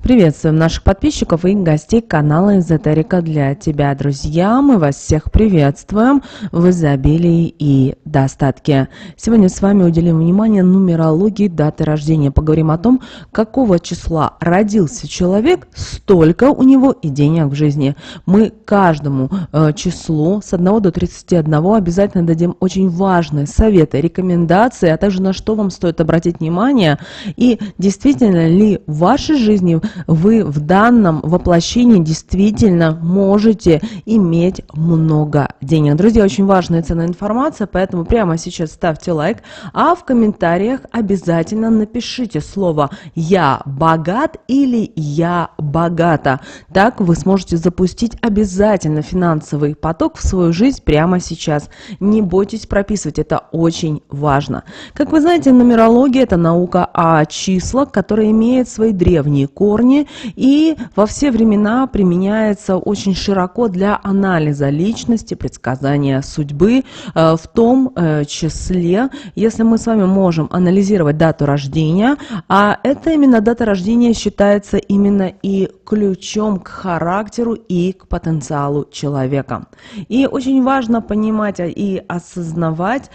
Приветствуем наших подписчиков и гостей канала Эзотерика для тебя, друзья. Мы вас всех приветствуем в изобилии и достатке. Сегодня с вами уделим внимание нумерологии даты рождения. Поговорим о том, какого числа родился человек, столько у него и денег в жизни. Мы каждому числу с 1 до 31 обязательно дадим очень важные советы, рекомендации, а также на что вам стоит обратить внимание и действительно ли в вашей жизни вы в данном воплощении действительно можете иметь много денег. Друзья, очень важная и ценная информация, поэтому прямо сейчас ставьте лайк, а в комментариях обязательно напишите слово «Я богат» или «Я богата». Так вы сможете запустить обязательно финансовый поток в свою жизнь прямо сейчас. Не бойтесь прописывать, это очень важно. Как вы знаете, нумерология – это наука о числах, которая имеет свои древние корни и во все времена применяется очень широко для анализа личности, предсказания судьбы, в том числе, если мы с вами можем анализировать дату рождения, а это именно дата рождения считается именно и ключом к характеру и к потенциалу человека. И очень важно понимать и осознавать,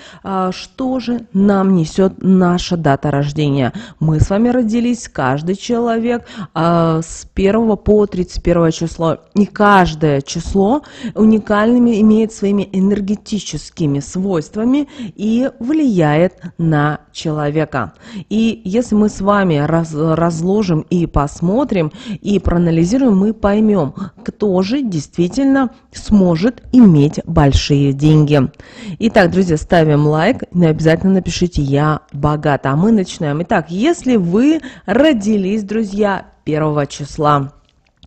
что же нам несет наша дата рождения. Мы с вами родились, каждый человек, с 1 по 31 число. И каждое число уникальными имеет своими энергетическими свойствами и влияет на человека. И если мы с вами разложим и посмотрим, и проанализируем, мы поймем, кто же действительно сможет иметь большие деньги. Итак, друзья, ставим лайк и обязательно напишите «Я богата». А мы начинаем. Итак, если вы родились, друзья, 1 числа.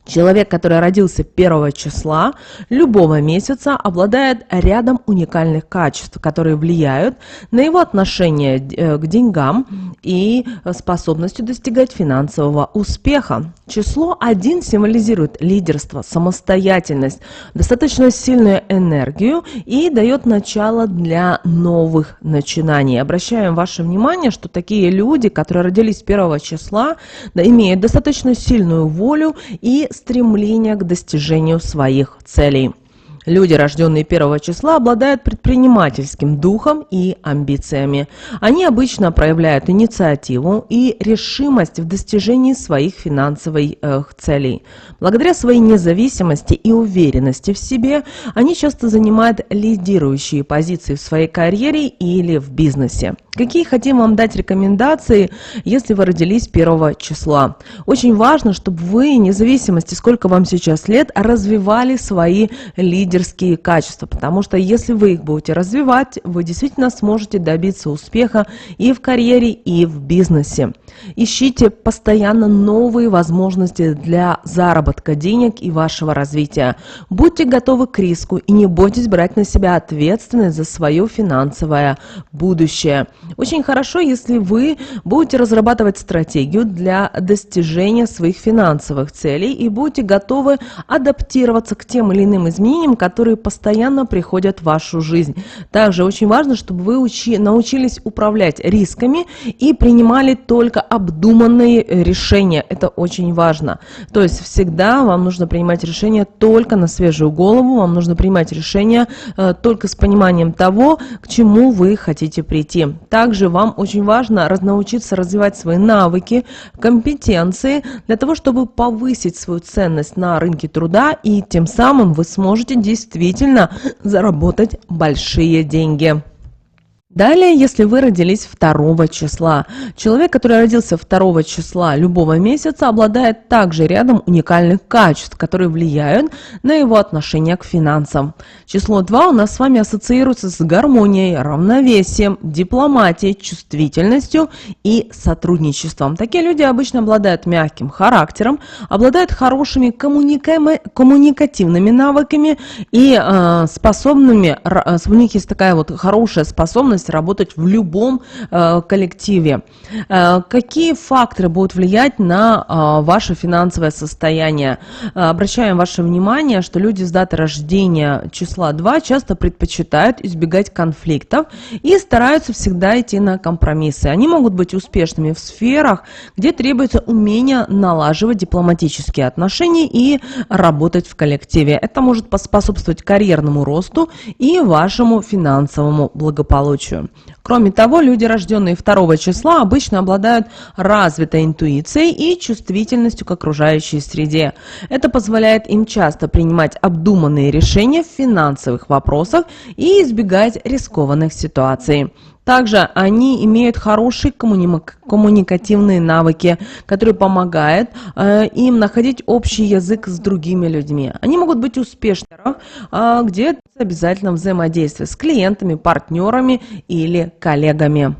Человек, который родился 1 числа любого месяца, обладает рядом уникальных качеств, которые влияют на его отношение к деньгам и способностью достигать финансового успеха. Число 1 символизирует лидерство, самостоятельность, достаточно сильную энергию и дает начало для новых начинаний. Обращаем ваше внимание, что такие люди, которые родились 1 числа, имеют достаточно сильную волю и стремление к достижению своих целей. Люди, рожденные 1 числа, обладают предпринимательским духом и амбициями. Они обычно проявляют инициативу и решимость в достижении своих финансовых целей. Благодаря своей независимости и уверенности в себе, они часто занимают лидирующие позиции в своей карьере или в бизнесе. Какие хотим вам дать рекомендации, если вы родились 1 числа? Очень важно, чтобы вы, вне зависимости, сколько вам сейчас лет, развивали свои лидерские качества, потому что если вы их будете развивать, вы действительно сможете добиться успеха и в карьере, и в бизнесе. Ищите постоянно новые возможности для заработка денег и вашего развития. Будьте готовы к риску и не бойтесь брать на себя ответственность за свое финансовое будущее. Очень хорошо, если вы будете разрабатывать стратегию для достижения своих финансовых целей и будете готовы адаптироваться к тем или иным изменениям, которые постоянно приходят в вашу жизнь. Также очень важно, чтобы вы научились управлять рисками и принимали только обдуманные решения. Это очень важно. То есть всегда вам нужно принимать решения только на свежую голову, вам нужно принимать решения только с пониманием того, к чему вы хотите прийти. Также вам очень важно научиться развивать свои навыки, компетенции для того, чтобы повысить свою ценность на рынке труда, и тем самым вы сможете действительно заработать большие деньги. Далее, если вы родились 2 числа, человек, который родился 2 числа любого месяца, обладает также рядом уникальных качеств, которые влияют на его отношение к финансам. Число 2 у нас с вами ассоциируется с гармонией, равновесием, дипломатией, чувствительностью и сотрудничеством. Такие люди обычно обладают мягким характером, обладают хорошими коммуникативными навыками и способными, у них есть такая вот хорошая способность возможность работать в любом коллективе. Какие факторы будут влиять на ваше финансовое состояние? Обращаем ваше внимание, что люди с датой рождения числа 2 часто предпочитают избегать конфликтов и стараются всегда идти на компромиссы. Они могут быть успешными в сферах, где требуется умение налаживать дипломатические отношения и работать в коллективе. Это может поспособствовать карьерному росту и вашему финансовому благополучию. Кроме того, люди, рожденные 2 числа, обычно обладают развитой интуицией и чувствительностью к окружающей среде. Это позволяет им часто принимать обдуманные решения в финансовых вопросах и избегать рискованных ситуаций. Также они имеют хорошие коммуникативные навыки, которые помогают им находить общий язык с другими людьми. Они могут быть успешными, где обязательно взаимодействие с клиентами, партнерами или коллегами.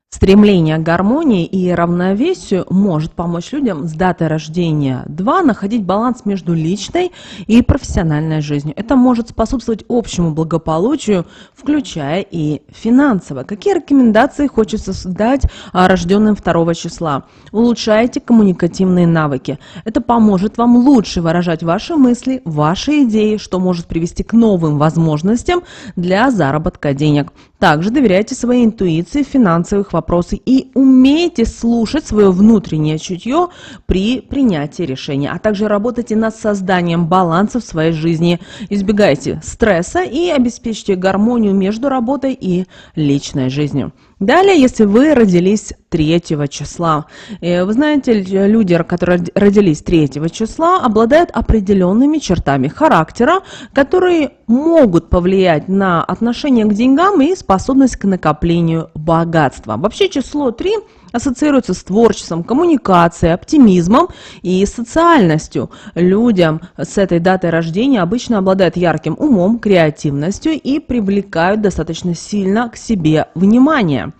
Стремление к гармонии и равновесию может помочь людям с датой рождения 2 находить баланс между личной и профессиональной жизнью. Это может способствовать общему благополучию, включая и финансово. Какие рекомендации хочется дать рожденным 2 числа? Улучшайте коммуникативные навыки. Это поможет вам лучше выражать ваши мысли, ваши идеи, что может привести к новым возможностям для заработка денег. Также доверяйте своей интуиции в финансовых вопросах и умейте слушать свое внутреннее чутье при принятии решения, а также работайте над созданием баланса в своей жизни. Избегайте стресса и обеспечьте гармонию между работой и личной жизнью. Далее, если вы родились 3 числа, вы знаете, люди, которые родились 3 числа, обладают определенными чертами характера, которые могут повлиять на отношение к деньгам и способность к накоплению богатства. Вообще число 3 ассоциируется с творчеством, коммуникацией, оптимизмом и социальностью. Людям с этой датой рождения обычно обладают ярким умом, креативностью и привлекают достаточно сильно к себе внимание.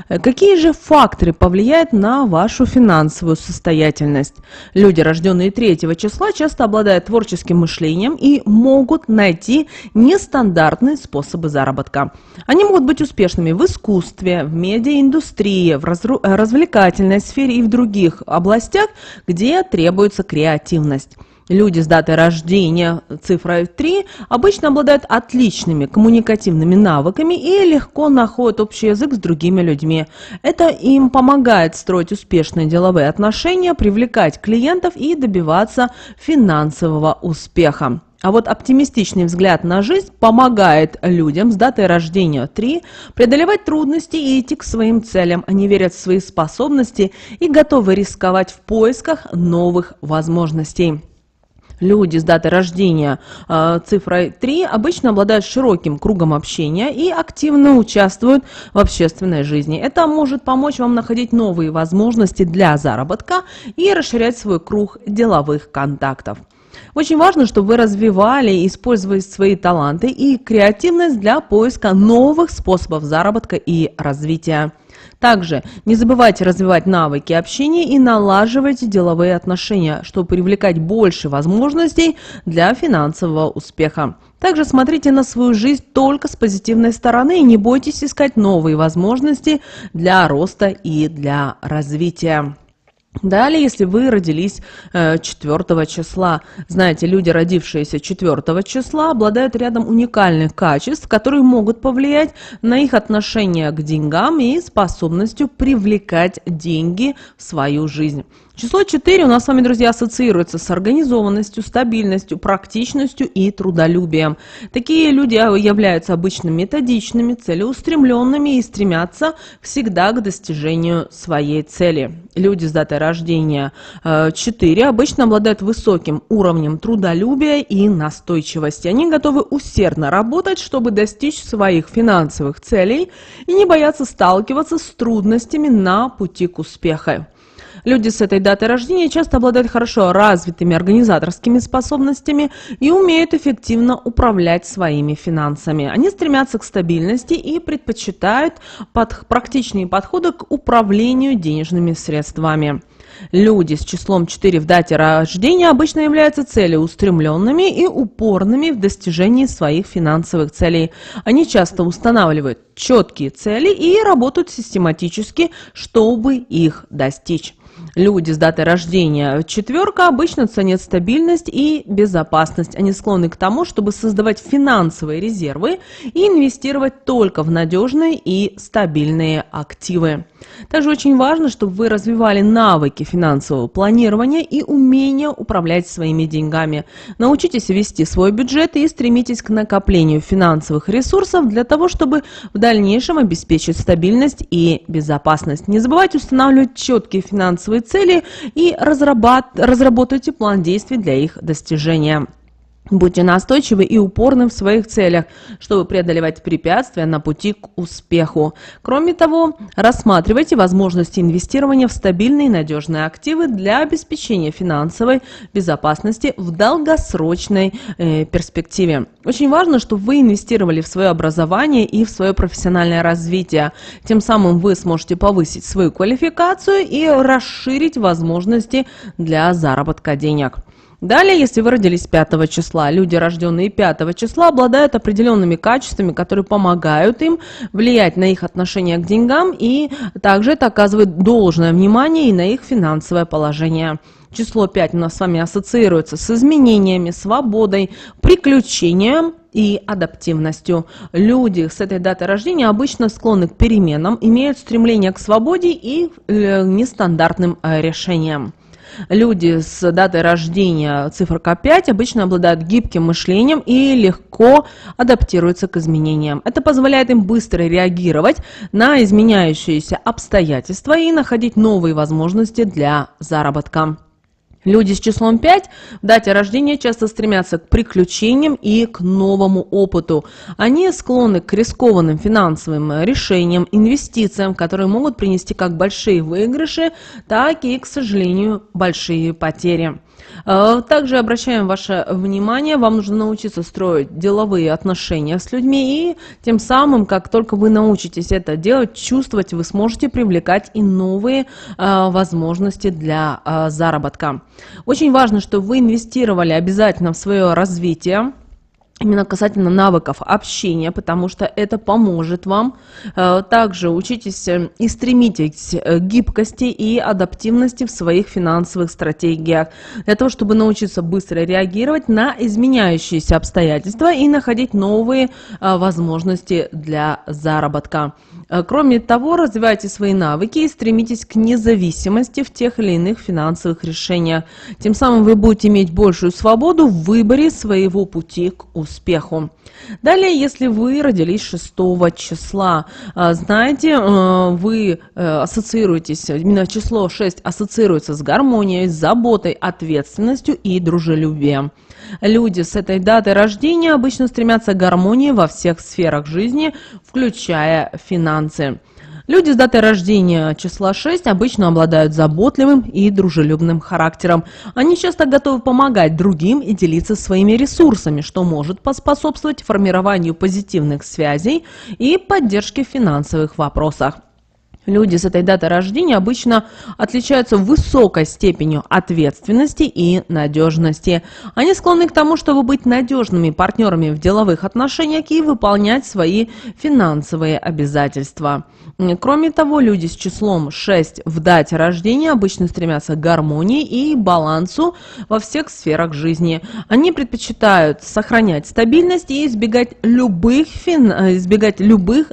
Какие же факторы повлияют на вашу финансовую состоятельность? Люди, рожденные 3 числа, часто обладают творческим мышлением и могут найти нестандартные способы заработка. Они могут быть успешными в искусстве, в медиаиндустрии, в развлекательной сфере и в других областях, где требуется креативность. Люди с датой рождения цифрой 3 обычно обладают отличными коммуникативными навыками и легко находят общий язык с другими людьми. Это им помогает строить успешные деловые отношения, привлекать клиентов и добиваться финансового успеха. А вот оптимистичный взгляд на жизнь помогает людям с датой рождения 3 преодолевать трудности и идти к своим целям. Они верят в свои способности и готовы рисковать в поисках новых возможностей. Люди с датой рождения цифрой 3 обычно обладают широким кругом общения и активно участвуют в общественной жизни. Это может помочь вам находить новые возможности для заработка и расширять свой круг деловых контактов. Очень важно, чтобы вы развивали и использовали свои таланты и креативность для поиска новых способов заработка и развития. Также не забывайте развивать навыки общения и налаживайте деловые отношения, чтобы привлекать больше возможностей для финансового успеха. Также смотрите на свою жизнь только с позитивной стороны и не бойтесь искать новые возможности для роста и для развития. Далее, если вы родились 4 числа, знаете, люди, родившиеся 4 числа, обладают рядом уникальных качеств, которые могут повлиять на их отношение к деньгам и способностью привлекать деньги в свою жизнь. Число 4 у нас с вами, друзья, ассоциируется с организованностью, стабильностью, практичностью и трудолюбием. Такие люди являются обычно методичными, целеустремленными и стремятся всегда к достижению своей цели. Люди с датой рождения 4 обычно обладают высоким уровнем трудолюбия и настойчивости. Они готовы усердно работать, чтобы достичь своих финансовых целей и не боятся сталкиваться с трудностями на пути к успеху. Люди с этой датой рождения часто обладают хорошо развитыми организаторскими способностями и умеют эффективно управлять своими финансами. Они стремятся к стабильности и предпочитают практичные подходы к управлению денежными средствами. Люди с числом 4 в дате рождения обычно являются целеустремленными и упорными в достижении своих финансовых целей. Они часто устанавливают четкие цели и работают систематически, чтобы их достичь. Люди с датой рождения четверка обычно ценят стабильность и безопасность. Они склонны к тому, чтобы создавать финансовые резервы и инвестировать только в надежные и стабильные активы. Также очень важно, чтобы вы развивали навыки финансового планирования и умение управлять своими деньгами. Научитесь вести свой бюджет и стремитесь к накоплению финансовых ресурсов для того, чтобы в дальнейшем обеспечить стабильность и безопасность. Не забывайте устанавливать четкие финансовые цели и разработайте план действий для их достижения. Будьте настойчивы и упорны в своих целях, чтобы преодолевать препятствия на пути к успеху. Кроме того, рассматривайте возможности инвестирования в стабильные и надежные активы для обеспечения финансовой безопасности в долгосрочной перспективе. Очень важно, чтобы вы инвестировали в свое образование и в свое профессиональное развитие. Тем самым вы сможете повысить свою квалификацию и расширить возможности для заработка денег. Далее, если вы родились 5 числа, люди, рожденные 5 числа, обладают определенными качествами, которые помогают им влиять на их отношение к деньгам, и также это оказывает должное внимание и на их финансовое положение. Число 5 у нас с вами ассоциируется с изменениями, свободой, приключением и адаптивностью. Люди с этой датой рождения обычно склонны к переменам, имеют стремление к свободе и нестандартным решениям. Люди с датой рождения циферка 5 обычно обладают гибким мышлением и легко адаптируются к изменениям. Это позволяет им быстро реагировать на изменяющиеся обстоятельства и находить новые возможности для заработка. Люди с числом 5 в дате рождения часто стремятся к приключениям и к новому опыту. Они склонны к рискованным финансовым решениям, инвестициям, которые могут принести как большие выигрыши, так и, к сожалению, большие потери. Также обращаем ваше внимание, вам нужно научиться строить деловые отношения с людьми, и тем самым, как только вы научитесь это делать, чувствовать, вы сможете привлекать и новые возможности для заработка. Очень важно, чтобы вы инвестировали обязательно в свое развитие, именно касательно навыков общения, потому что это поможет вам. Также учитесь и стремитесь к гибкости и адаптивности в своих финансовых стратегиях, для того, чтобы научиться быстро реагировать на изменяющиеся обстоятельства и находить новые возможности для заработка. Кроме того, развивайте свои навыки и стремитесь к независимости в тех или иных финансовых решениях. Тем самым вы будете иметь большую свободу в выборе своего пути к успеху. Далее, если вы родились 6 числа, знаете, вы ассоциируетесь, именно число 6 ассоциируется с гармонией, с заботой, ответственностью и дружелюбием. Люди с этой датой рождения обычно стремятся к гармонии во всех сферах жизни, включая финансы. Люди с датой рождения числа 6 обычно обладают заботливым и дружелюбным характером. Они часто готовы помогать другим и делиться своими ресурсами, что может поспособствовать формированию позитивных связей и поддержке в финансовых вопросах. Люди с этой датой рождения обычно отличаются высокой степенью ответственности и надежности. Они склонны к тому, чтобы быть надежными партнерами в деловых отношениях и выполнять свои финансовые обязательства. Кроме того, люди с числом 6 в дате рождения обычно стремятся к гармонии и балансу во всех сферах жизни. Они предпочитают сохранять стабильность и избегать любых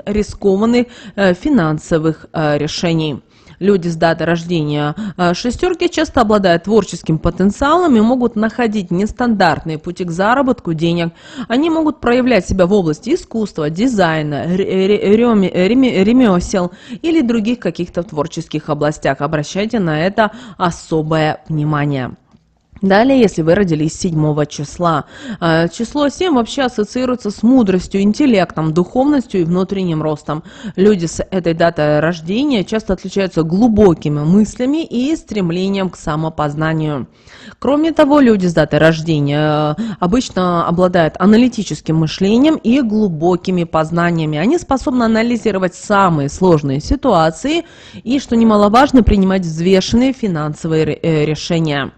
рискованных финансовых решений. Люди с датой рождения шестерки часто обладают творческим потенциалом и могут находить нестандартные пути к заработку денег. Они могут проявлять себя в области искусства, дизайна, ремесел или других каких-то творческих областях. Обращайте на это особое внимание. Далее, если вы родились 7 числа. Число 7 вообще ассоциируется с мудростью, интеллектом, духовностью и внутренним ростом. Люди с этой датой рождения часто отличаются глубокими мыслями и стремлением к самопознанию. Кроме того, люди с датой рождения обычно обладают аналитическим мышлением и глубокими познаниями. Они способны анализировать самые сложные ситуации и, что немаловажно, принимать взвешенные финансовые решения.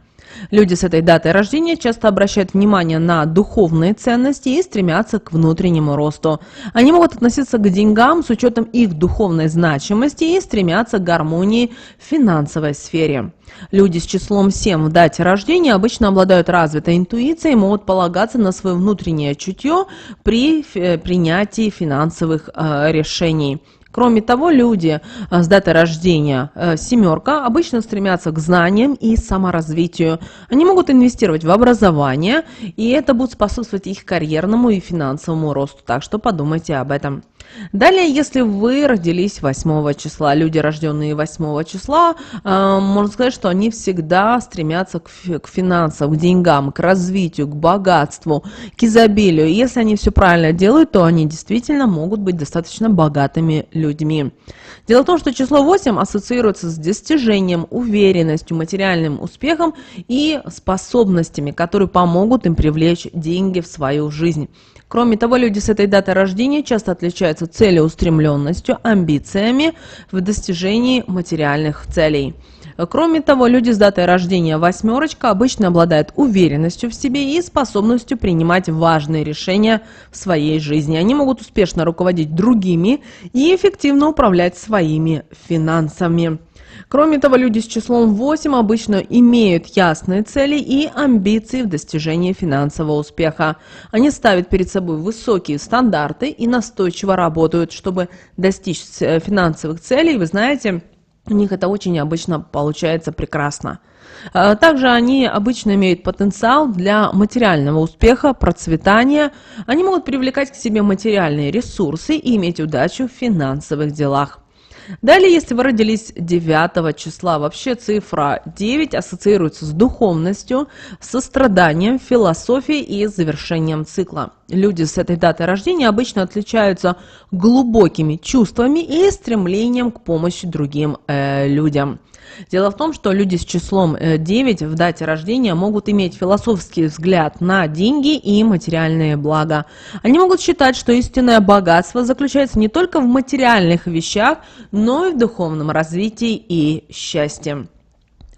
Люди с этой датой рождения часто обращают внимание на духовные ценности и стремятся к внутреннему росту. Они могут относиться к деньгам с учетом их духовной значимости и стремятся к гармонии в финансовой сфере. Люди с числом 7 в дате рождения обычно обладают развитой интуицией и могут полагаться на свое внутреннее чутье при принятии финансовых решений. Кроме того, люди с датой рождения 7 обычно стремятся к знаниям и саморазвитию. Они могут инвестировать в образование, и это будет способствовать их карьерному и финансовому росту. Так что подумайте об этом. Далее, если вы родились 8 числа, люди, рожденные 8 числа, можно сказать, что они всегда стремятся к финансам, к деньгам, к развитию, к богатству, к изобилию. И если они все правильно делают, то они действительно могут быть достаточно богатыми людьми. Дело в том, что число 8 ассоциируется с достижением, уверенностью, материальным успехом и способностями, которые помогут им привлечь деньги в свою жизнь. Кроме того, люди с этой датой рождения часто отличаются целеустремленностью, амбициями в достижении материальных целей. Кроме того, люди с датой рождения 8 обычно обладают уверенностью в себе и способностью принимать важные решения в своей жизни. Они могут успешно руководить другими и эффективно управлять своими финансами. Кроме того, люди с числом 8 обычно имеют ясные цели и амбиции в достижении финансового успеха. Они ставят перед собой высокие стандарты и настойчиво работают, чтобы достичь финансовых целей. Вы знаете, у них это очень обычно получается прекрасно. Также они обычно имеют потенциал для материального успеха, процветания. Они могут привлекать к себе материальные ресурсы и иметь удачу в финансовых делах. Далее, если вы родились 9 числа, вообще цифра 9 ассоциируется с духовностью, состраданием, философией и завершением цикла. Люди с этой датой рождения обычно отличаются глубокими чувствами и стремлением к помощи другим людям. Дело в том, что люди с числом 9 в дате рождения могут иметь философский взгляд на деньги и материальные блага. Они могут считать, что истинное богатство заключается не только в материальных вещах, но и в духовном развитии и счастье.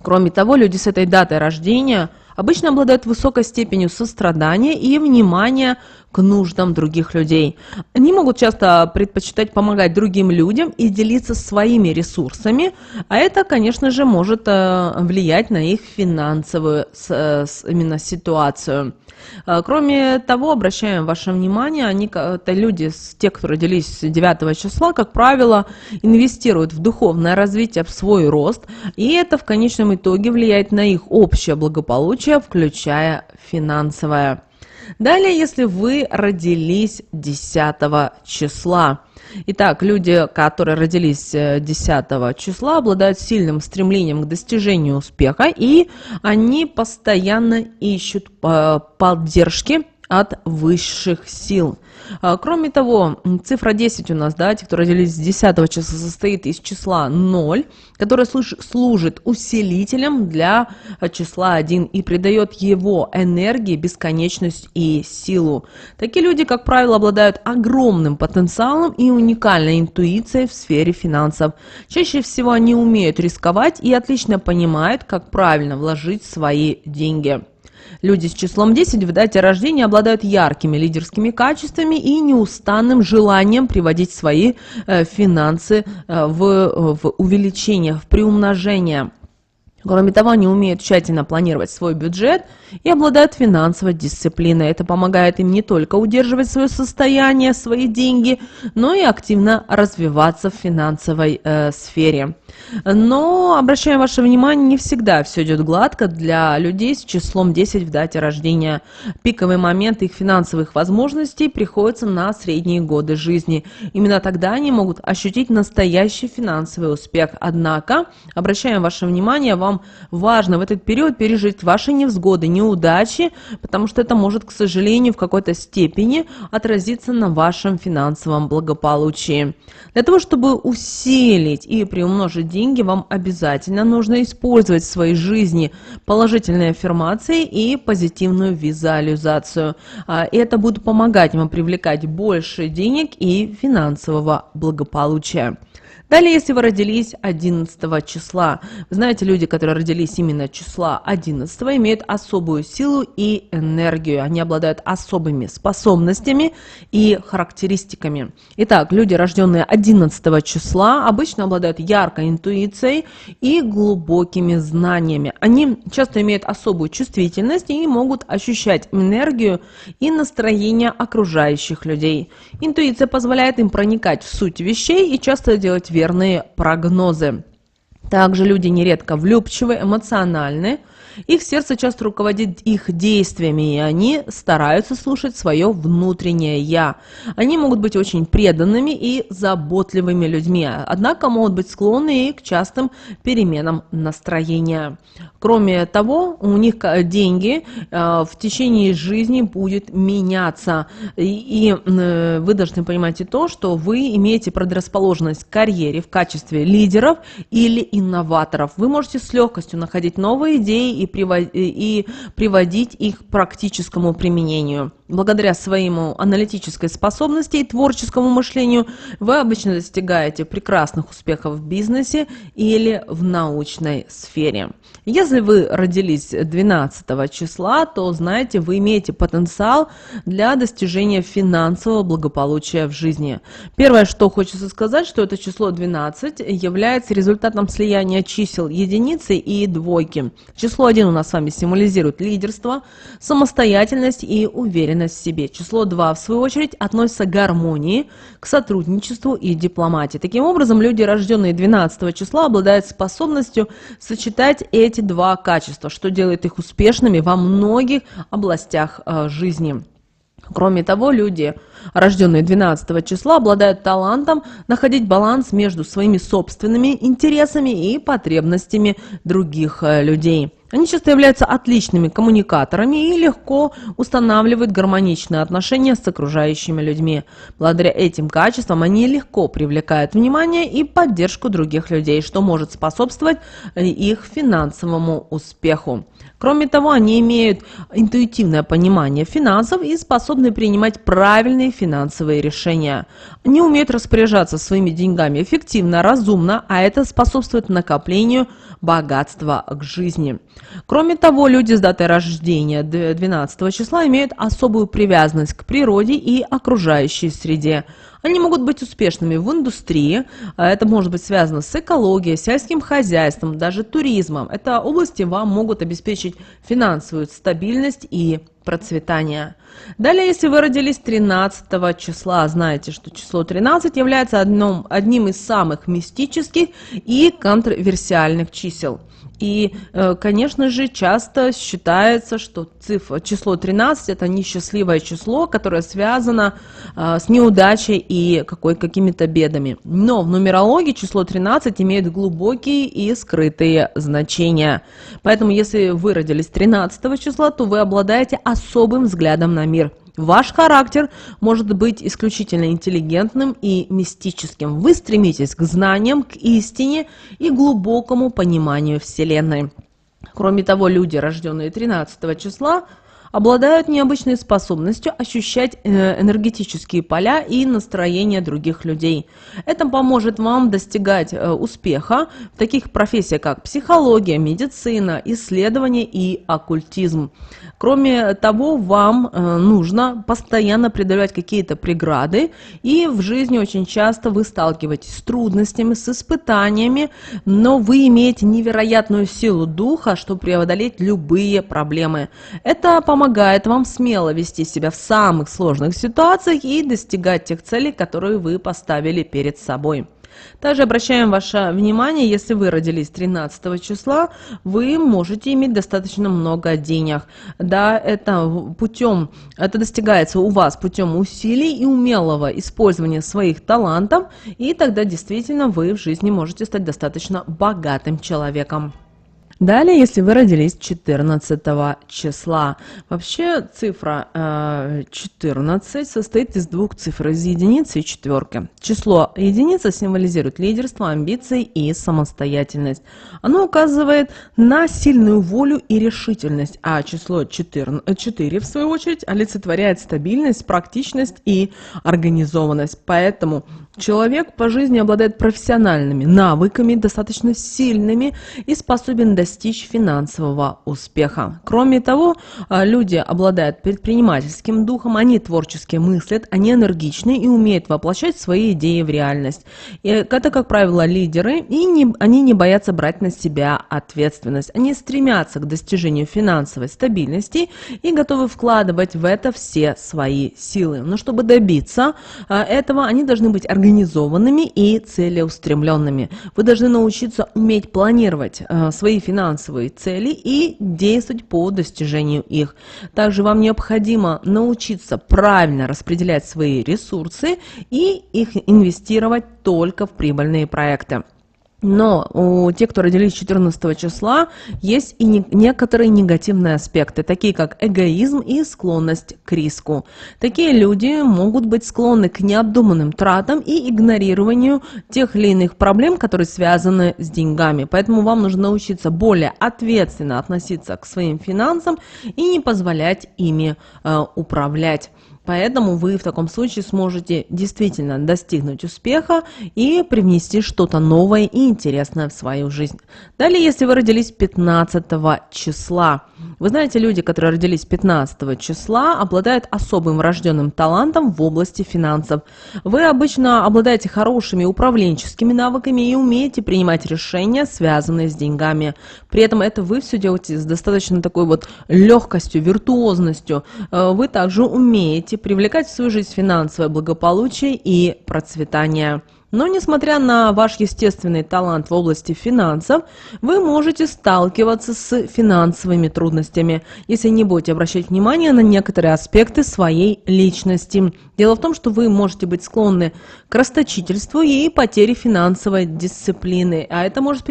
Кроме того, люди с этой датой рождения обычно обладают высокой степенью сострадания и внимания к нуждам других людей. Они могут часто предпочитать помогать другим людям и делиться своими ресурсами, а это, конечно же, может влиять на их финансовую именно ситуацию. Кроме того, обращаем ваше внимание, это люди, те, кто родились 9 числа, как правило, инвестируют в духовное развитие, в свой рост, и это в конечном итоге влияет на их общее благополучие, включая финансовое. Далее, если вы родились 10 числа. Итак, люди, которые родились 10 числа, обладают сильным стремлением к достижению успеха, и они постоянно ищут поддержки от высших сил. Кроме того, цифра 10 у нас, да, те, кто родились 10 числа, состоит из числа 0, которое служит усилителем для числа 1 и придает его энергии, бесконечность и силу. Такие люди, как правило, обладают огромным потенциалом и уникальной интуицией в сфере финансов. Чаще всего они умеют рисковать и отлично понимают, как правильно вложить свои деньги. Люди с числом 10 в дате рождения обладают яркими лидерскими качествами и неустанным желанием приводить свои финансы в увеличение, в приумножение. Кроме того, они умеют тщательно планировать свой бюджет и обладают финансовой дисциплиной. Это помогает им не только удерживать свое состояние, свои деньги, но и активно развиваться в финансовой сфере. Но, обращаем ваше внимание, не всегда все идет гладко для людей с числом 10 в дате рождения. Пиковый момент их финансовых возможностей приходится на средние годы жизни. Именно тогда они могут ощутить настоящий финансовый успех. Однако, обращаем ваше внимание, вам вам важно в этот период пережить ваши невзгоды, неудачи, потому что это может, к сожалению, в какой-то степени отразиться на вашем финансовом благополучии. Для того, чтобы усилить и приумножить деньги, вам обязательно нужно использовать в своей жизни положительные аффирмации и позитивную визуализацию. И это будет помогать вам привлекать больше денег и финансового благополучия. Далее, если вы родились 11 числа, вы знаете, люди, которые родились именно числа 11, имеют особую силу и энергию. Они обладают особыми способностями и характеристиками. Итак, люди, рожденные 11 числа, обычно обладают яркой интуицией и глубокими знаниями. Они часто имеют особую чувствительность и могут ощущать энергию и настроение окружающих людей. Интуиция позволяет им проникать в суть вещей и часто делать верные прогнозы. Также люди нередко влюбчивы, эмоциональны. Их сердце часто руководит их действиями, и они стараются слушать свое внутреннее «я». Они могут быть очень преданными и заботливыми людьми, однако могут быть склонны и к частым переменам настроения. Кроме того, у них деньги в течение жизни будут меняться. И вы должны понимать и то, что вы имеете предрасположенность к карьере в качестве лидеров или инноваторов. Вы можете с легкостью находить новые идеи и приводить их к практическому применению. Благодаря своему аналитической способности и творческому мышлению вы обычно достигаете прекрасных успехов в бизнесе или в научной сфере. Если вы родились 12 числа, то, знаете, вы имеете потенциал для достижения финансового благополучия в жизни. Первое, что хочется сказать, что это число 12 является результатом слияния чисел единицы и двойки. Число 1 у нас с вами символизирует лидерство, самостоятельность и уверенность в себе. Число 2, в свою очередь, относится к гармонии, к сотрудничеству и дипломатии. Таким образом, люди, рожденные 12 числа, обладают способностью сочетать эти два качества, что делает их успешными во многих областях жизни. Кроме того, люди, рожденные 12 числа, обладают талантом находить баланс между своими собственными интересами и потребностями других людей. Они часто являются отличными коммуникаторами и легко устанавливают гармоничные отношения с окружающими людьми. Благодаря этим качествам они легко привлекают внимание и поддержку других людей, что может способствовать их финансовому успеху. Кроме того, они имеют интуитивное понимание финансов и способны принимать правильные финансовые решения. Они умеют распоряжаться своими деньгами эффективно, разумно, а это способствует накоплению богатства к жизни. Кроме того, люди с датой рождения 12 числа имеют особую привязанность к природе и окружающей среде. Они могут быть успешными в индустрии, это может быть связано с экологией, сельским хозяйством, даже туризмом. Это области вам могут обеспечить финансовую стабильность и процветание. Далее, если вы родились 13 числа, знаете, что число 13 является одним из самых мистических и контроверсиальных чисел. И, конечно же, часто считается, что число 13 – это несчастливое число, которое связано с неудачей и какими-то бедами. Но в нумерологии число 13 имеет глубокие и скрытые значения. Поэтому, если вы родились 13 числа, то вы обладаете особым взглядом на мир. Ваш характер может быть исключительно интеллигентным и мистическим. Вы стремитесь к знаниям, к истине и глубокому пониманию Вселенной. Кроме того, люди, рожденные 13 числа, обладают необычной способностью ощущать энергетические поля и настроение других людей. Это поможет вам достигать успеха в таких профессиях, как психология, медицина, исследование и оккультизм. Кроме того, вам нужно постоянно преодолевать какие-то преграды, и в жизни очень часто вы сталкиваетесь с трудностями, с испытаниями, но вы имеете невероятную силу духа, чтобы преодолеть любые проблемы. Это помогает вам смело вести себя в самых сложных ситуациях и достигать тех целей, которые вы поставили перед собой. Также обращаем ваше внимание, если вы родились 13 числа, вы можете иметь достаточно много денег. Да, это достигается у вас путем усилий и умелого использования своих талантов, и тогда действительно вы в жизни можете стать достаточно богатым человеком. Далее, если вы родились 14 числа, вообще цифра 14 состоит из двух цифр, из единицы и четверки. Число единица символизирует лидерство, амбиции и самостоятельность. Оно указывает на сильную волю и решительность, а число 4 в свою очередь, олицетворяет стабильность, практичность и организованность. Поэтому человек по жизни обладает профессиональными навыками, достаточно сильными и способен достичь финансового успеха. Кроме того, люди обладают предпринимательским духом, они творчески мыслят, они энергичны и умеют воплощать свои идеи в реальность. И это, как правило, лидеры, и они не боятся брать на себя ответственность. Они стремятся к достижению финансовой стабильности и готовы вкладывать в это все свои силы. Но чтобы добиться этого, они должны быть организованными и целеустремленными. Вы должны научиться уметь планировать свои финансовые цели и действовать по достижению их. Также вам необходимо научиться правильно распределять свои ресурсы и их инвестировать только в прибыльные проекты. Но у тех, кто родились 14 числа, есть и некоторые негативные аспекты, такие как эгоизм и склонность к риску. Такие люди могут быть склонны к необдуманным тратам и игнорированию тех или иных проблем, которые связаны с деньгами. Поэтому вам нужно научиться более ответственно относиться к своим финансам и не позволять ими управлять. Поэтому вы в таком случае сможете действительно достигнуть успеха и привнести что-то новое и интересное в свою жизнь. Далее, если вы родились 15 числа, вы знаете, люди, которые родились 15 числа, обладают особым врожденным талантом в области финансов. Вы обычно обладаете хорошими управленческими навыками и умеете принимать решения, связанные с деньгами. При этом это вы все делаете с достаточно такой вот легкостью, виртуозностью. Вы также умеете привлекать в свою жизнь финансовое благополучие и процветание. Но, несмотря на ваш естественный талант в области финансов, вы можете сталкиваться с финансовыми трудностями, если не будете обращать внимание на некоторые аспекты своей личности. Дело в том, что вы можете быть склонны к расточительству и потере финансовой дисциплины, а это может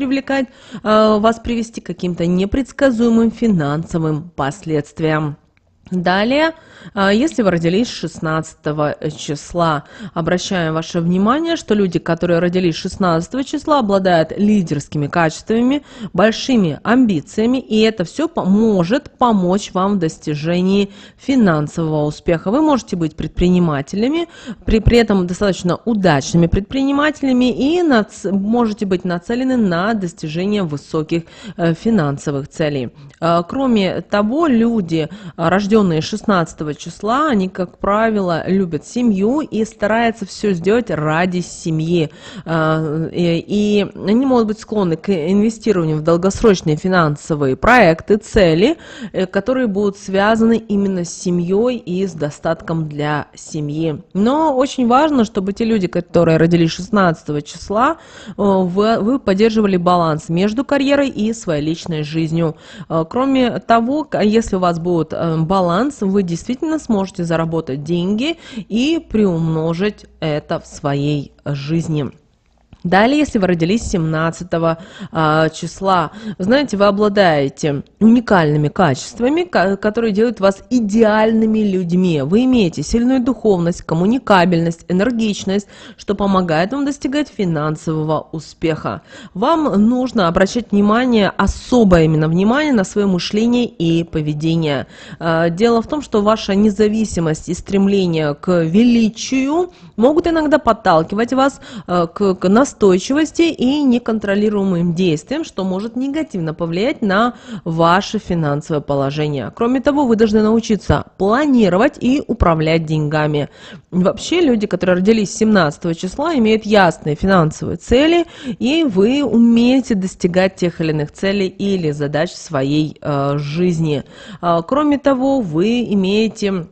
вас привести к каким-то непредсказуемым финансовым последствиям. Далее, если вы родились 16 числа, обращаем ваше внимание, что люди, которые родились 16 числа, обладают лидерскими качествами, большими амбициями, и это все может помочь вам в достижении финансового успеха. Вы можете быть предпринимателями, при этом достаточно удачными предпринимателями, и можете быть нацелены на достижение высоких финансовых целей. Кроме того, люди, рожденные 16 числа, они, как правило, любят семью и стараются все сделать ради семьи. И они могут быть склонны к инвестированию в долгосрочные финансовые проекты, цели, которые будут связаны именно с семьей и с достатком для семьи. Но очень важно, чтобы те люди, которые родились 16 числа, вы поддерживали баланс между карьерой и своей личной жизнью. Кроме того, если у вас будет баланс, вы действительно сможете заработать деньги и приумножить это в своей жизни. Далее, если вы родились 17 числа, вы знаете, вы обладаете уникальными качествами, которые делают вас идеальными людьми. Вы имеете сильную духовность, коммуникабельность, энергичность, что помогает вам достигать финансового успеха. Вам нужно обращать особое именно внимание на свое мышление и поведение. Дело в том, что ваша независимость и стремление к величию могут иногда подталкивать вас к настойчивости и неконтролируемым действиям, что может негативно повлиять на ваше финансовое положение. Кроме того, вы должны научиться планировать и управлять деньгами. Вообще, люди, которые родились 17 числа, имеют ясные финансовые цели, и вы умеете достигать тех или иных целей или задач в своей жизни. Кроме того, вы имеете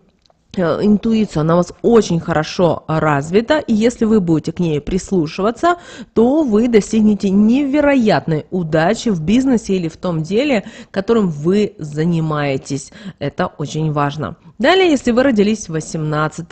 интуиция, она у вас очень хорошо развита, и если вы будете к ней прислушиваться, то вы достигнете невероятной удачи в бизнесе или в том деле, которым вы занимаетесь. Это очень важно. Далее, если вы родились 18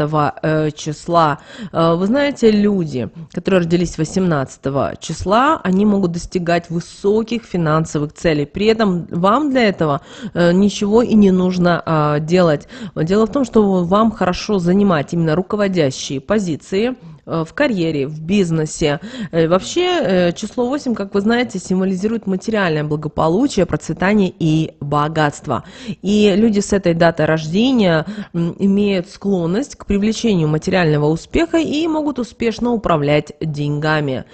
числа, вы знаете, люди, которые родились 18 числа, они могут достигать высоких финансовых целей. При этом вам для этого ничего и не нужно делать. Дело в том, что вам хорошо занимать именно руководящие позиции в карьере, в бизнесе. Вообще, число 8, как вы знаете, символизирует материальное благополучие, процветание и богатство. И люди с этой датой рождения имеют склонность к привлечению материального успеха и могут успешно управлять деньгами.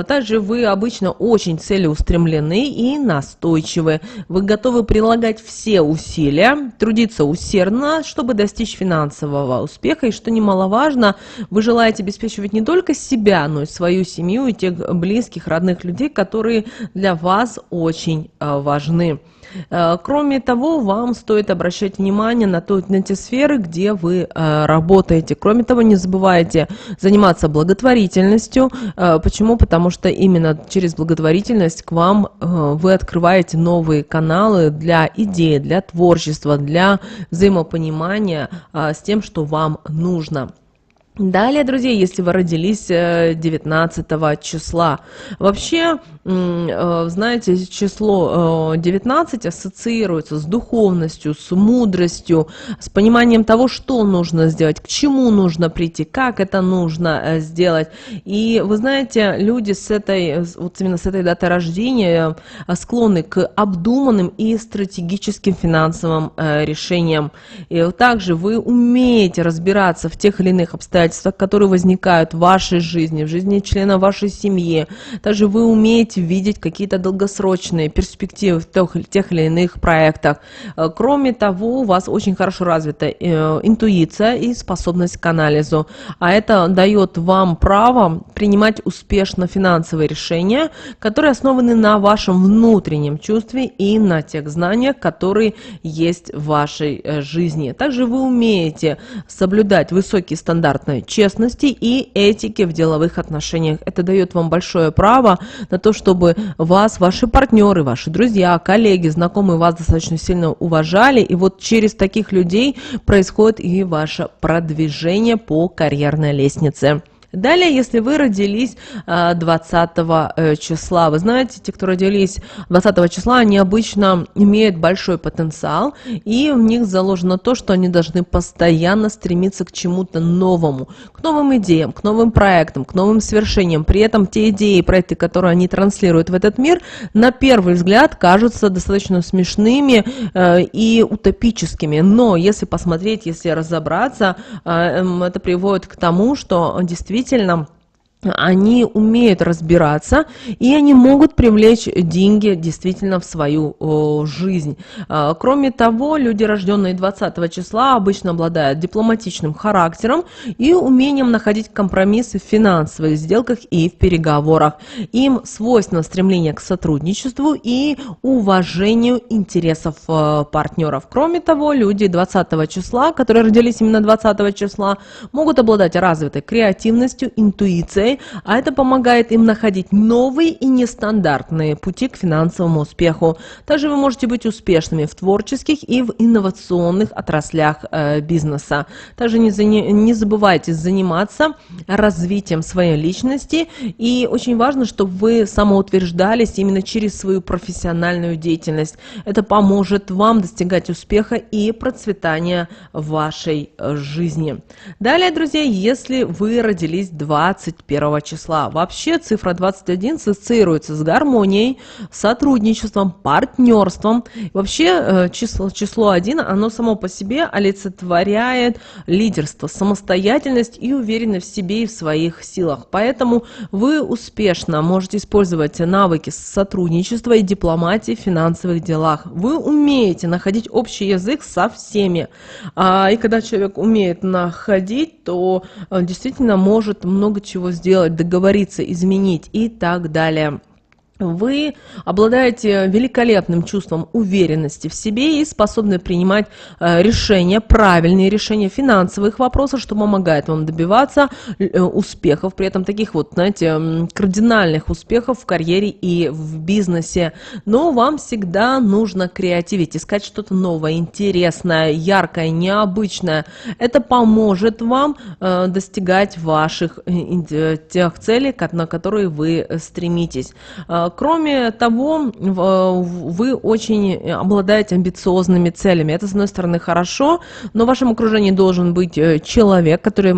Также вы обычно очень целеустремлены и настойчивы. Вы готовы прилагать все усилия, трудиться усердно, чтобы достичь финансового успеха. И что немаловажно, вы желаете обеспечивать не только себя, но и свою семью и тех близких, родных людей, которые для вас очень важны. Кроме того, вам стоит обращать внимание на те сферы, где вы работаете. Кроме того, не забывайте заниматься благотворительностью. Почему? Потому что именно через благотворительность к вам вы открываете новые каналы для идей, для творчества, для взаимопонимания с тем, что вам нужно. Далее, друзья, если вы родились 19 числа, вообще, знаете, число 19 ассоциируется с духовностью, с мудростью, с пониманием того, что нужно сделать, к чему нужно прийти, как это нужно сделать. И вы знаете, люди вот именно с этой датой рождения склонны к обдуманным и стратегическим финансовым решениям. И также вы умеете разбираться в тех или иных обстоятельствах, которые возникают в вашей жизни, в жизни члена вашей семьи. Также вы умеете видеть какие-то долгосрочные перспективы в тех или иных проектах. Кроме того, у вас очень хорошо развита интуиция и способность к анализу. А это дает вам право принимать успешно финансовые решения, которые основаны на вашем внутреннем чувстве и на тех знаниях, которые есть в вашей жизни. Также вы умеете соблюдать высокие стандарты честности и этики в деловых отношениях. Это дает вам большое право на то, чтобы вас, ваши партнеры, ваши друзья, коллеги, знакомые вас достаточно сильно уважали. И вот через таких людей происходит и ваше продвижение по карьерной лестнице. Далее, если вы родились 20 числа, вы знаете, те, кто родились 20 числа, они обычно имеют большой потенциал, и в них заложено то, что они должны постоянно стремиться к чему-то новому, к новым идеям, к новым проектам, к новым свершениям. При этом те идеи и проекты, которые они транслируют в этот мир, на первый взгляд кажутся достаточно смешными и утопическими. Но если посмотреть, если разобраться, это приводит к тому, что действительно они умеют разбираться, и они могут привлечь деньги действительно в свою жизнь. Кроме того, люди, рожденные 20 числа, обычно обладают дипломатичным характером и умением находить компромиссы в финансовых сделках и в переговорах. Им свойственно стремление к сотрудничеству и уважению интересов партнеров. Кроме того, люди 20 числа, которые родились именно 20 числа, могут обладать развитой креативностью, интуицией, а это помогает им находить новые и нестандартные пути к финансовому успеху. Также вы можете быть успешными в творческих и в инновационных отраслях бизнеса. Также не забывайте заниматься развитием своей личности, и очень важно, чтобы вы самоутверждались именно через свою профессиональную деятельность. Это поможет вам достигать успеха и процветания в вашей жизни. Далее, друзья, если вы родились 21 числа, вообще цифра 21 ассоциируется с гармонией, сотрудничеством, партнерством. Вообще число 1, оно само по себе олицетворяет лидерство, самостоятельность и уверенность в себе и в своих силах. Поэтому вы успешно можете использовать навыки сотрудничества и дипломатии в финансовых делах. Вы умеете находить общий язык со всеми. И когда человек умеет находить, то действительно может много чего сделать, договориться, изменить и так далее. Вы обладаете великолепным чувством уверенности в себе и способны принимать решения, правильные решения финансовых вопросов, что помогает вам добиваться успехов, при этом таких вот, знаете, кардинальных успехов в карьере и в бизнесе. Но вам всегда нужно креативить, искать что-то новое, интересное, яркое, необычное. Это поможет вам достигать ваших тех целей, на которые вы стремитесь. Кроме того, вы очень обладаете амбициозными целями. Это, с одной стороны, хорошо, но в вашем окружении должен быть человек, который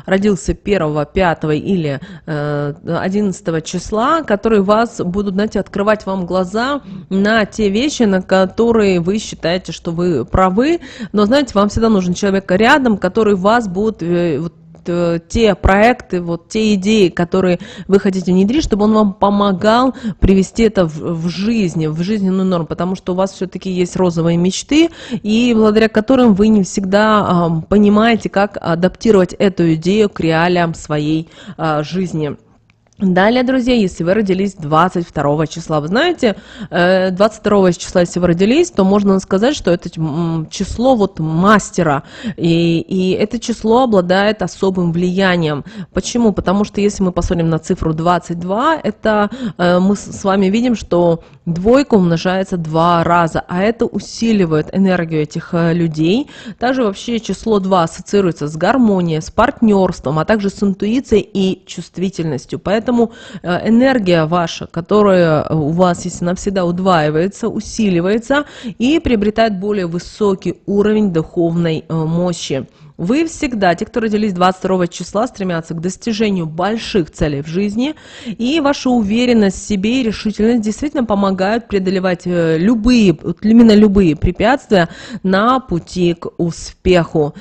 родился 1, 5 или 11 числа, которые вас будут, знаете, открывать вам глаза на те вещи, на которые вы считаете, что вы правы. Но, знаете, вам всегда нужен человек рядом, который вас будет те проекты, вот те идеи, которые вы хотите внедрить, чтобы он вам помогал привести это в жизнь, в жизненную норму, потому что у вас все-таки есть розовые мечты, и благодаря которым вы не всегда понимаете, как адаптировать эту идею к реалиям своей жизни. Далее, друзья, если вы родились 22 числа, вы знаете, 22 числа, если вы родились, то можно сказать, что это число вот мастера, и это число обладает особым влиянием. Почему? Потому что если мы посмотрим на цифру 22, это мы с вами видим, что двойка умножается 2 раза, а это усиливает энергию этих людей. Также вообще число 2 ассоциируется с гармонией, с партнерством, а также с интуицией и чувствительностью. Поэтому энергия ваша, которая у вас, если навсегда удваивается, усиливается и приобретает более высокий уровень духовной мощи. Вы всегда, те, кто родились 22 числа, стремятся к достижению больших целей в жизни, и ваша уверенность в себе и решительность действительно помогают преодолевать именно любые препятствия на пути к успеху.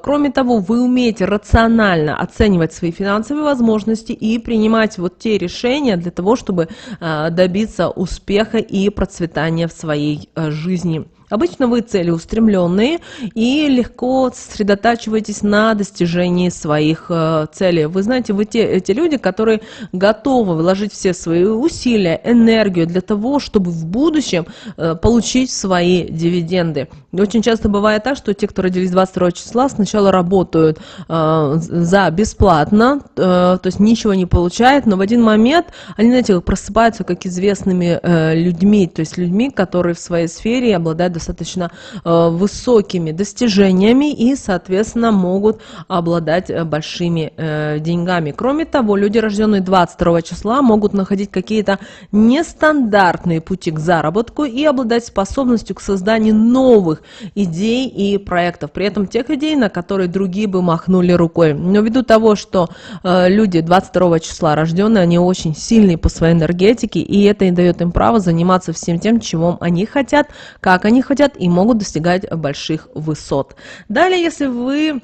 Кроме того, вы умеете рационально оценивать свои финансовые возможности и принимать вот те решения для того, чтобы добиться успеха и процветания в своей жизни. Обычно вы целеустремленные и легко сосредотачиваетесь на достижении своих целей. Вы знаете, вы те люди, которые готовы вложить все свои усилия, энергию для того, чтобы в будущем получить свои дивиденды. И очень часто бывает так, что те, кто родились 22 числа, сначала работают за бесплатно, то есть ничего не получают, но в один момент они, знаете, просыпаются как известными людьми, то есть людьми, которые в своей сфере обладают достаточно высокими достижениями и, соответственно, могут обладать большими деньгами. Кроме того, люди, рожденные 22 числа, могут находить какие-то нестандартные пути к заработку и обладать способностью к созданию новых идей и проектов, при этом тех идей, на которые другие бы махнули рукой. Но ввиду того, что люди 22 числа рожденные, они очень сильные по своей энергетике, и это и дает им право заниматься всем тем, чего они хотят, как они хотят, и могут достигать больших высот. Далее, если вы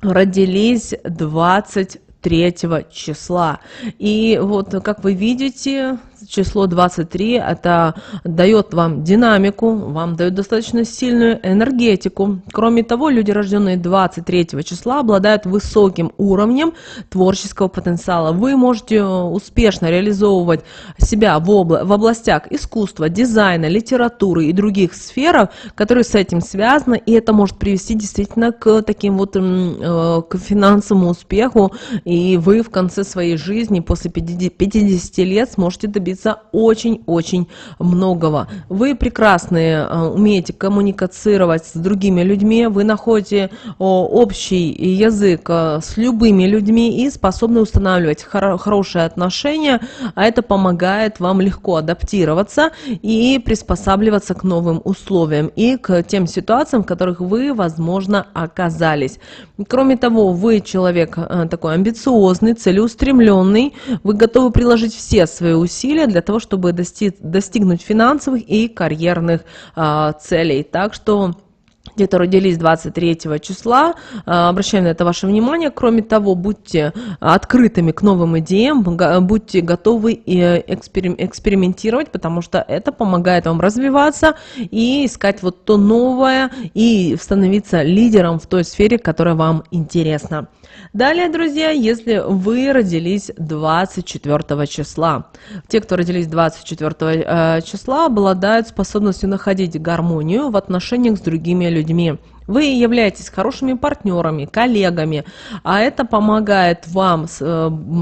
родились 23 числа, и вот как вы видите, число 23 это дает вам динамику, вам дает достаточно сильную энергетику. Кроме того, люди, рожденные 23 числа, обладают высоким уровнем творческого потенциала. Вы можете успешно реализовывать себя в областях искусства, дизайна, литературы и других сферах, которые с этим связаны, и это может привести действительно к таким вот к финансовому успеху, и вы в конце своей жизни после 50 лет сможете добиться очень-очень многого. Вы прекрасные, умеете коммуницировать с другими людьми, вы находите общий язык с любыми людьми и способны устанавливать хорошие отношения, а это помогает вам легко адаптироваться и приспосабливаться к новым условиям и к тем ситуациям, в которых вы, возможно, оказались. Кроме того, вы человек такой амбициозный, целеустремленный, вы готовы приложить все свои усилия для того, чтобы достигнуть финансовых и карьерных целей. Так что те, кто родились 23 числа, обращаю на это ваше внимание. Кроме того, будьте открытыми к новым идеям, будьте готовы экспериментировать, потому что это помогает вам развиваться и искать вот то новое, и становиться лидером в той сфере, которая вам интересна. Далее, друзья, если вы родились 24 числа, те, кто родились 24 числа, обладают способностью находить гармонию в отношениях с другими людьми. Вы являетесь хорошими партнерами, коллегами, а это помогает вам с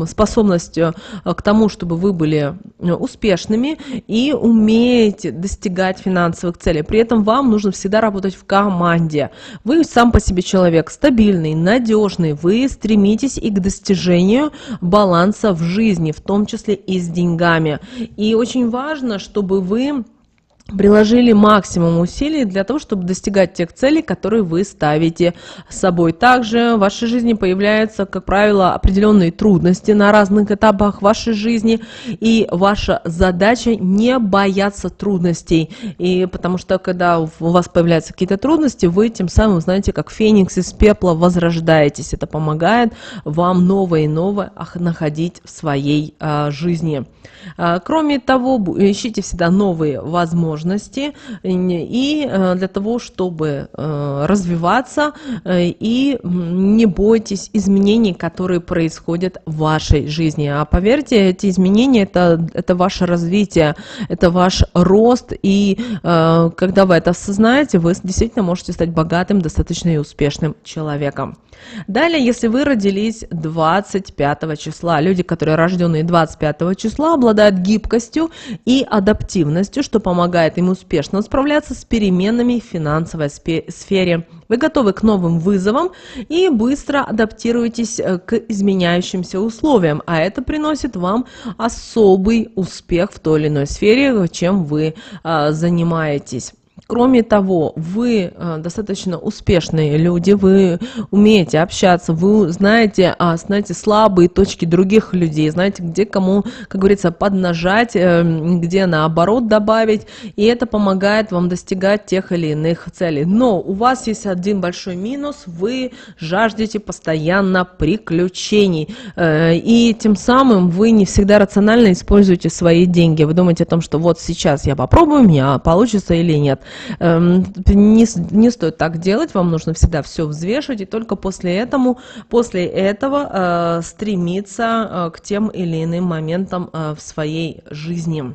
способностью к тому, чтобы вы были успешными и умеете достигать финансовых целей. При этом вам нужно всегда работать в команде. Вы сам по себе человек стабильный, надежный, вы стремитесь и к достижению баланса в жизни, в том числе и с деньгами. И очень важно, чтобы вы приложили максимум усилий для того, чтобы достигать тех целей, которые вы ставите с собой. Также в вашей жизни появляются, как правило, определенные трудности на разных этапах вашей жизни, и ваша задача не бояться трудностей, и потому что когда у вас появляются какие-то трудности, вы тем самым, знаете, как феникс из пепла возрождаетесь. Это помогает вам новое и новое находить в своей жизни. Кроме того, ищите всегда новые возможности, и для того, чтобы развиваться, и не бойтесь изменений, которые происходят в вашей жизни. А поверьте, эти изменения это ваше развитие, это ваш рост, и когда вы это осознаете, вы действительно можете стать богатым, достаточно и успешным человеком. Далее, если вы родились 25 числа, люди, которые рожденные 25 числа, обладают гибкостью и адаптивностью, что помогает им успешно справляться с переменами в финансовой сфере. Вы готовы к новым вызовам и быстро адаптируетесь к изменяющимся условиям, а это приносит вам особый успех в той или иной сфере, чем вы занимаетесь. Кроме того, вы достаточно успешные люди, вы умеете общаться, вы знаете слабые точки других людей, знаете, где кому, как говорится, поднажать, где наоборот добавить, и это помогает вам достигать тех или иных целей. Но у вас есть один большой минус: вы жаждете постоянно приключений, и тем самым вы не всегда рационально используете свои деньги. Вы думаете о том, что вот сейчас я попробую, у меня получится или нет. Не стоит так делать, вам нужно всегда все взвешивать, и только после этого стремиться к тем или иным моментам в своей жизни.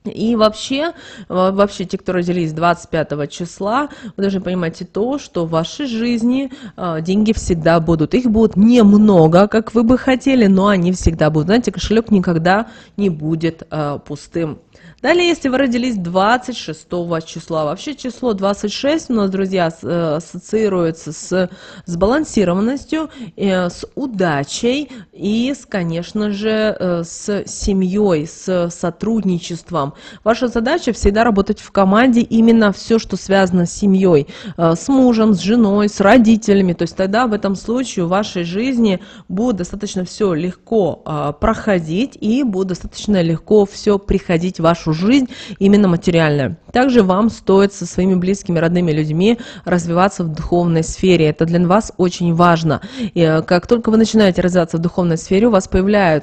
И вообще, те, кто родились 25 числа, вы должны понимать и то, что в вашей жизни деньги всегда будут. Их будет немного, как вы бы хотели, но они всегда будут. Знаете, кошелек никогда не будет пустым. Далее, если вы родились 26 числа, вообще число 26 у нас, друзья, ассоциируется с сбалансированностью, с удачей и, конечно же, с семьей, с сотрудничеством. Ваша задача всегда работать в команде, именно все, что связано с семьей, с мужем, с женой, с родителями. То есть тогда в этом случае в вашей жизни будет достаточно все легко проходить, и будет достаточно легко все приходить в вашу жизнь, именно материальная. Также вам стоит со своими близкими, родными людьми развиваться в духовной сфере. Это для вас очень важно. И как только вы начинаете развиваться в духовной сфере, у вас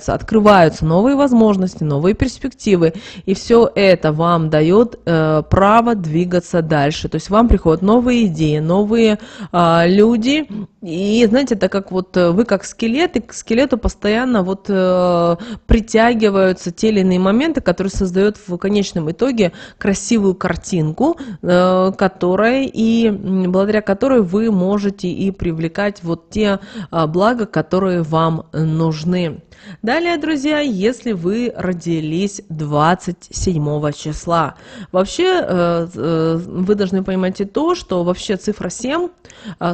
открываются новые возможности, новые перспективы. И все это вам дает право двигаться дальше. То есть вам приходят новые идеи, новые люди. И знаете, это как вот вы как скелет, и к скелету постоянно притягиваются те или иные моменты, которые создают в конечном итоге красивую картинку, благодаря которой вы можете и привлекать вот те блага, которые вам нужны. Далее, друзья, если вы родились 27 числа, вообще вы должны понимать и то, что вообще цифра 7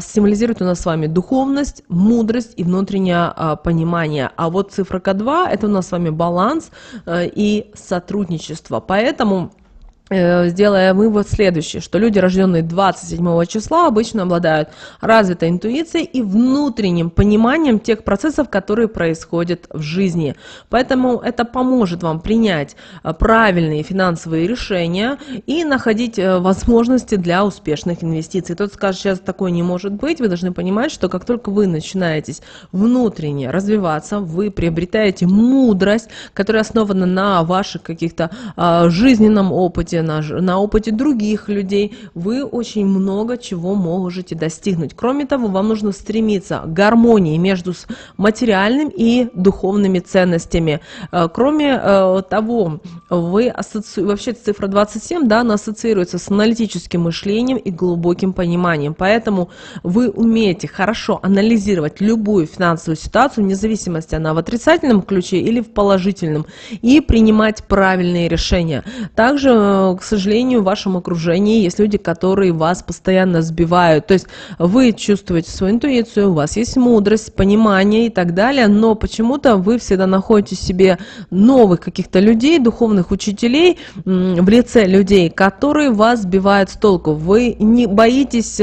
символизирует у нас с вами духовность, мудрость и внутреннее понимание. А вот цифра 2 – это у нас с вами баланс и сотрудничество. Поэтому сделая вывод следующий, что люди, рожденные 27 числа, обычно обладают развитой интуицией и внутренним пониманием тех процессов, которые происходят в жизни. Поэтому это поможет вам принять правильные финансовые решения и находить возможности для успешных инвестиций. Кто-то скажет, сейчас такое не может быть. Вы должны понимать, что как только вы начинаете внутренне развиваться, вы приобретаете мудрость, которая основана на ваших каких-то жизненном опыте, на опыте других людей, вы очень много чего можете достигнуть. Кроме того, вам нужно стремиться к гармонии между материальным и духовными ценностями. Кроме того, вообще цифра 27, да, она ассоциируется с аналитическим мышлением и глубоким пониманием. Поэтому вы умеете хорошо анализировать любую финансовую ситуацию, вне зависимости она в отрицательном ключе или в положительном, и принимать правильные решения. Также, к сожалению, в вашем окружении есть люди, которые вас постоянно сбивают. То есть вы чувствуете свою интуицию, у вас есть мудрость, понимание и так далее, но почему-то вы всегда находите в себе новых каких-то людей, духовных учителей в лице людей, которые вас сбивают с толку. Вы не боитесь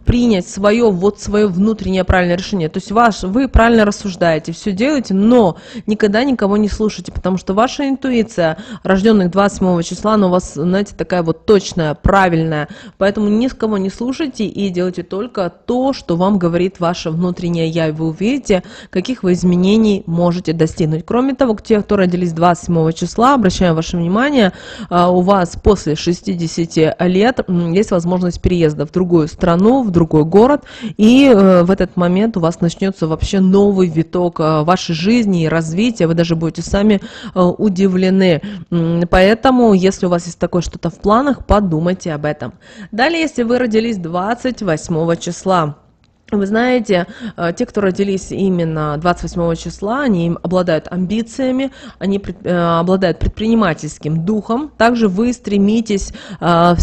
принять свое внутреннее правильное решение. То есть вы правильно рассуждаете, все делаете, но никогда никого не слушайте, потому что ваша интуиция, рожденных 27 числа, она у вас, знаете, такая вот точная, правильная. Поэтому ни с кого не слушайте и делайте только то, что вам говорит ваше внутреннее я, и вы увидите, каких вы изменений можете достигнуть. Кроме того, те, кто родились 27 числа, обращаю ваше внимание, у вас после 60 лет есть возможность переезда в другую страну, в другой город, и в этот момент у вас начнется вообще новый виток вашей жизни и развития, вы даже будете сами удивлены. Поэтому, если у вас есть такое что-то в планах, подумайте об этом. Далее, если вы родились 28 числа, вы знаете, те, кто родились именно 28 числа, они обладают амбициями, они обладают предпринимательским духом. Также вы стремитесь к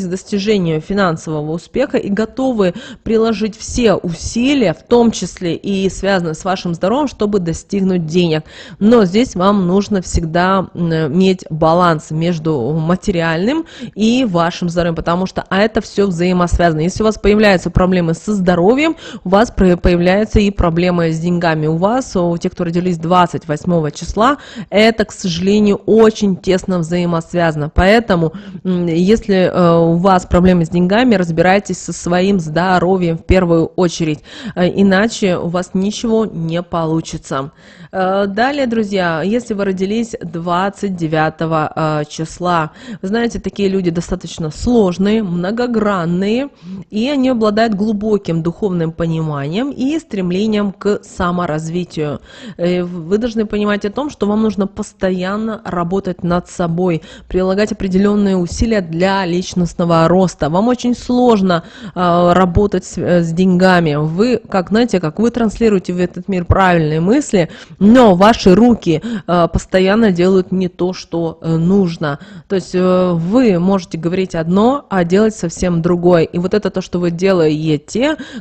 достижению финансового успеха и готовы приложить все усилия, в том числе и связанные с вашим здоровьем, чтобы достигнуть денег. Но здесь вам нужно всегда иметь баланс между материальным и вашим здоровьем, потому что это все взаимосвязано. Если у вас появляются проблемы со здоровьем, у вас появляются и проблемы с деньгами. У тех, кто родились 28 числа, это, к сожалению, очень тесно взаимосвязано. Поэтому, если у вас проблемы с деньгами, разбирайтесь со своим здоровьем в первую очередь, иначе у вас ничего не получится. Далее, друзья, если вы родились 29 числа, вы знаете, такие люди достаточно сложные, многогранные, и они обладают глубоким духовным пониманием и стремлением к саморазвитию. Вы должны понимать о том, что вам нужно постоянно работать над собой, прилагать определенные усилия для личностного роста. Вам очень сложно работать с деньгами. Вы, как вы транслируете в этот мир правильные мысли, но ваши руки постоянно делают не то, что нужно. То есть вы можете говорить одно, а делать совсем другое. И вот это то, что вы делаете,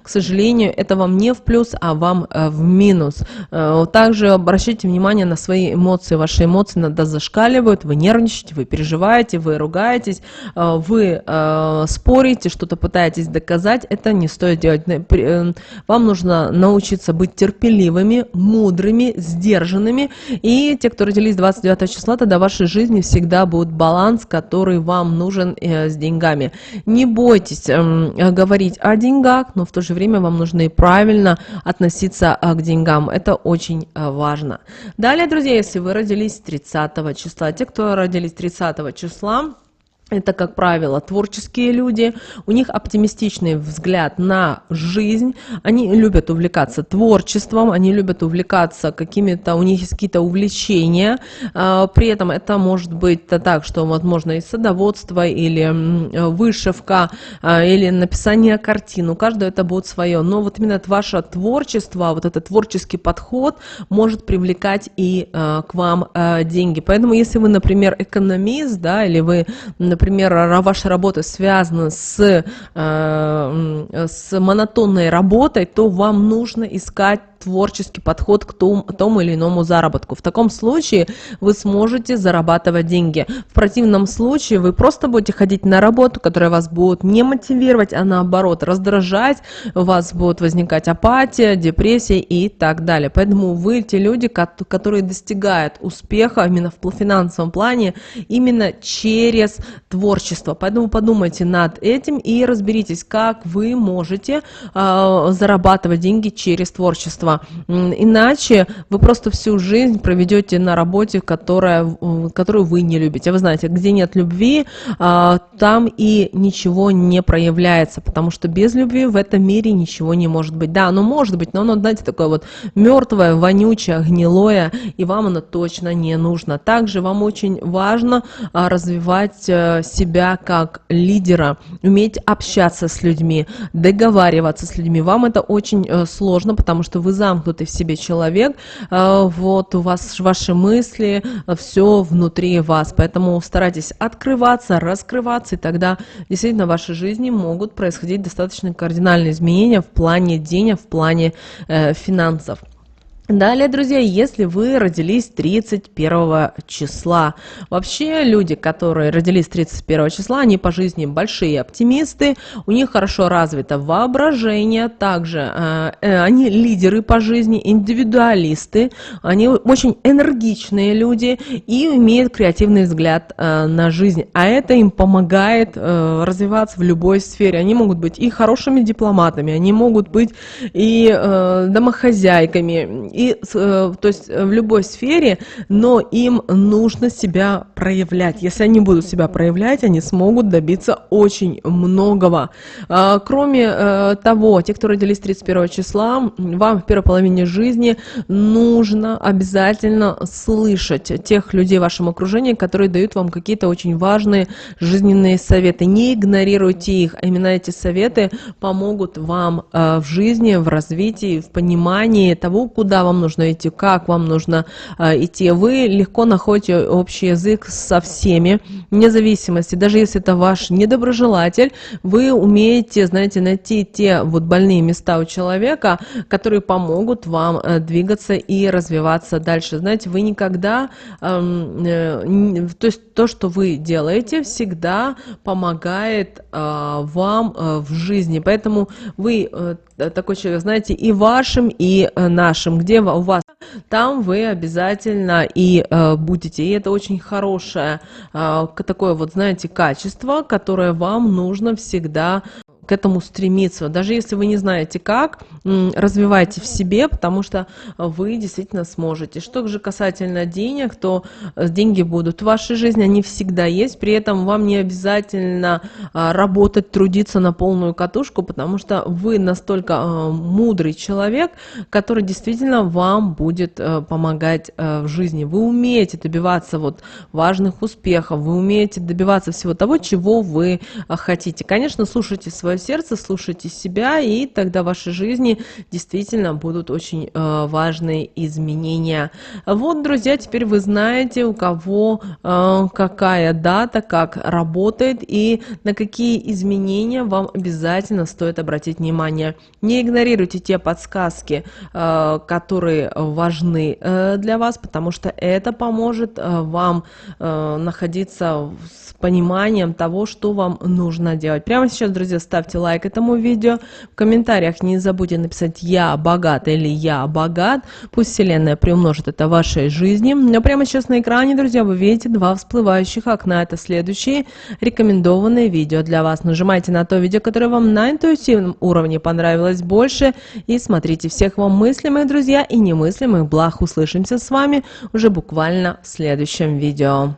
к сожалению, это вам не в плюс, а вам в минус. Также обращайте внимание на свои эмоции. Ваши эмоции иногда зашкаливают, вы нервничаете, вы переживаете, вы ругаетесь, вы спорите, что-то пытаетесь доказать. Это не стоит делать. Вам нужно научиться быть терпеливыми, мудрыми, сдержанными. И те, кто родились 29 числа, тогда в вашей жизни всегда будет баланс, который вам нужен с деньгами. Не бойтесь говорить о деньгах, но в то же время вам нужно и правильно относиться к деньгам. Это очень важно. Далее, друзья, если вы родились 30 числа, те, кто родились 30 числа, это, как правило, творческие люди, у них оптимистичный взгляд на жизнь, они любят увлекаться творчеством, они любят увлекаться у них есть какие-то увлечения, при этом это может быть так, что, возможно, и садоводство, или вышивка, или написание картин, у каждого это будет свое, но вот именно ваше творчество, вот этот творческий подход может привлекать и к вам деньги, поэтому если вы, например, экономист, да, или вы, например, ваша работа связана с монотонной работой, то вам нужно искать творческий подход к тому или иному заработку. В таком случае вы сможете зарабатывать деньги. В противном случае вы просто будете ходить на работу, которая вас будет не мотивировать, а наоборот раздражать, у вас будет возникать апатия, депрессия и так далее. Поэтому вы те люди, которые достигают успеха именно в финансовом плане, именно через творчество. Поэтому подумайте над этим и разберитесь, как вы можете зарабатывать деньги через творчество. Иначе вы просто всю жизнь проведете на работе, которую вы не любите. Вы знаете, где нет любви, там и ничего не проявляется, потому что без любви в этом мире ничего не может быть. Да, оно может быть, но оно, знаете, такое вот мертвое, вонючее, гнилое, и вам оно точно не нужно. Также вам очень важно развивать себя как лидера, уметь общаться с людьми, договариваться с людьми. Вам это очень сложно, потому что вы замкнутый в себе человек, вот у вас ваши мысли, все внутри вас, поэтому старайтесь открываться, раскрываться, и тогда действительно в вашей жизни могут происходить достаточно кардинальные изменения в плане денег, в плане финансов. Далее, друзья, если вы родились 31 числа, вообще люди, которые родились 31 числа, они по жизни большие оптимисты, у них хорошо развито воображение, также они лидеры по жизни, индивидуалисты, они очень энергичные люди и имеют креативный взгляд на жизнь, а это им помогает развиваться в любой сфере. Они могут быть и хорошими дипломатами, они могут быть и домохозяйками, то есть в любой сфере, но им нужно себя проявлять. Если они будут себя проявлять, они смогут добиться очень многого. Кроме того, те, кто родились 31 числа, вам в первой половине жизни нужно обязательно слышать тех людей в вашем окружении, которые дают вам какие-то очень важные жизненные советы. Не игнорируйте их, а именно эти советы помогут вам в жизни, в развитии, в понимании того, куда вам нужно идти, как вам нужно идти. Вы легко находите общий язык со всеми, вне зависимости, даже если это ваш недоброжелатель, вы умеете, знаете, найти те вот больные места у человека, которые помогут вам двигаться и развиваться дальше. Знаете, вы никогда, то есть то, что вы делаете, всегда помогает вам в жизни, поэтому вы такой человек, знаете, и вашим, и нашим, где у вас, там вы обязательно и будете. И это очень хорошее такое вот, знаете, качество, которое вам нужно всегда к этому стремиться. Даже если вы не знаете как, развивайте в себе, потому что вы действительно сможете. Что же касательно денег, то деньги будут в вашей жизни, они всегда есть, при этом вам не обязательно работать, трудиться на полную катушку, потому что вы настолько мудрый человек, который действительно вам будет помогать в жизни. Вы умеете добиваться вот важных успехов, вы умеете добиваться всего того, чего вы хотите. Конечно, слушайте свое сердце, слушайте себя, и тогда в вашей жизни действительно будут очень важные изменения. Вот, друзья, теперь вы знаете, у кого какая дата, как работает и на какие изменения вам обязательно стоит обратить внимание. Не игнорируйте те подсказки, которые важны для вас, потому что это поможет вам находиться с пониманием того, что вам нужно делать. Прямо сейчас, друзья, ставьте лайк этому видео. В комментариях не забудьте написать «Я богат» или «Я богат». Пусть Вселенная приумножит это в вашей жизни. Но прямо сейчас на экране, друзья, вы видите два всплывающих окна. Это следующие рекомендованные видео для вас. Нажимайте на то видео, которое вам на интуитивном уровне понравилось больше. И смотрите. Всех вам мыслимых, друзья, и немыслимых благ. Услышимся с вами уже буквально в следующем видео.